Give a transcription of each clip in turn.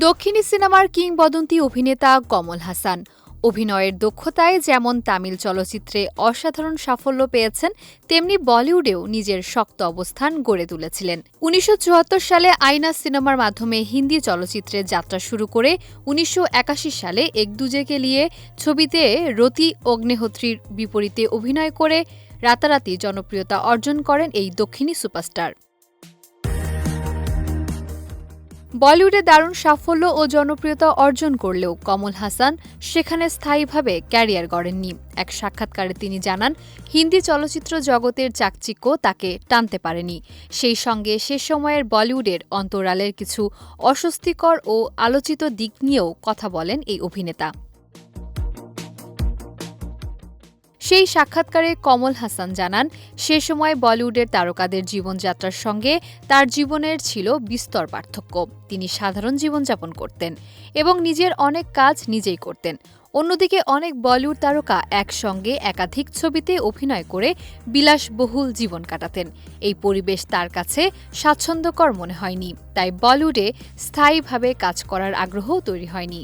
দক্ষিণী সিনেমার কিংবদন্তি অভিনেতা কমল হাসান অভিনয়ের দক্ষতায় যেমন তামিল চলচ্চিত্রে অসাধারণ সাফল্য পেয়েছেন, তেমনি বলিউডেও নিজের শক্ত অবস্থান গড়ে তুলেছিলেন। ১৯৭৪ সালে আইনা সিনেমার মাধ্যমে হিন্দি চলচ্চিত্রে যাত্রা শুরু করে ১৯৮১ সালে এক দুজেকে লিয়ে ছবিতে রতি অগ্নিহোত্রীর বিপরীতে অভিনয় করে রাতারাতি জনপ্রিয়তা অর্জন করেন এই দক্ষিণী সুপারস্টার। বলিউডে দারুণ সাফল্য ও জনপ্রিয়তা অর্জন করলেও কমল হাসান সেখানে স্থায়ীভাবে ক্যারিয়ার গড়েননি। এক সাক্ষাৎকারে তিনি জানান, হিন্দি চলচ্চিত্র জগতের চাকচিক্য তাকে টানতে পারেনি। সেই সঙ্গে সে সময়ের বলিউডের অন্তরালের কিছু অস্বস্তিকর ও আলোচিত দিক নিয়েও কথা বলেন এই অভিনেতা। সেই সাক্ষাৎকারে কমল হাসান জানান, সে সময় বলিউডের তারকাদের জীবনযাত্রার সঙ্গে তার জীবনের ছিল বিস্তর পার্থক্য। তিনি সাধারণ জীবনযাপন করতেন এবং নিজের অনেক কাজ নিজেই করতেন। অন্যদিকে অনেক বলিউড তারকা একসঙ্গে একাধিক ছবিতে অভিনয় করে বিলাসবহুল জীবন কাটাতেন। এই পরিবেশ তার কাছে স্বাচ্ছন্দ্যকর মনে হয়নি, তাই বলিউডে স্থায়ীভাবে কাজ করার আগ্রহ তৈরি হয়নি।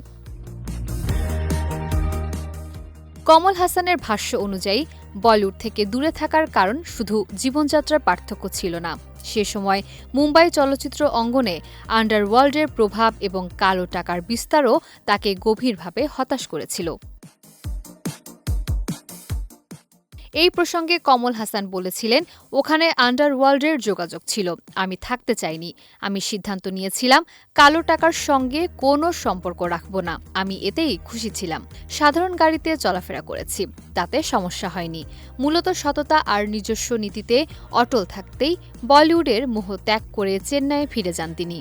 কমল হাসানের ভাষ্য অনুযায়ী, বলিউড থেকে দূরে থাকার কারণ শুধু জীবনযাত্রার পার্থক্য ছিল না। সে সময় মুম্বাই চলচ্চিত্র অঙ্গনে আন্ডারওয়ার্ল্ডের প্রভাব এবং কালো টাকার বিস্তারও তাকে গভীরভাবে হতাশ করেছিল। এই প্রসঙ্গে কমল হাসান বলেছিলেন, ওখানে আন্ডারওয়ার্ল্ডের যোগাযোগ ছিল, আমি থাকতে চাইনি। আমি সিদ্ধান্ত নিয়েছিলাম কালো টাকার সঙ্গে কোনো সম্পর্ক রাখব না। আমি এতেই খুশি ছিলাম। সাধারণ গাড়িতে চলাফেরা করেছি, তাতে সমস্যা হয়নি। মূলত সততা আর নিজস্ব নীতিতে অটল থাকতেই বলিউডের মোহ ত্যাগ করে চেন্নাইয়ে ফিরে যান তিনি।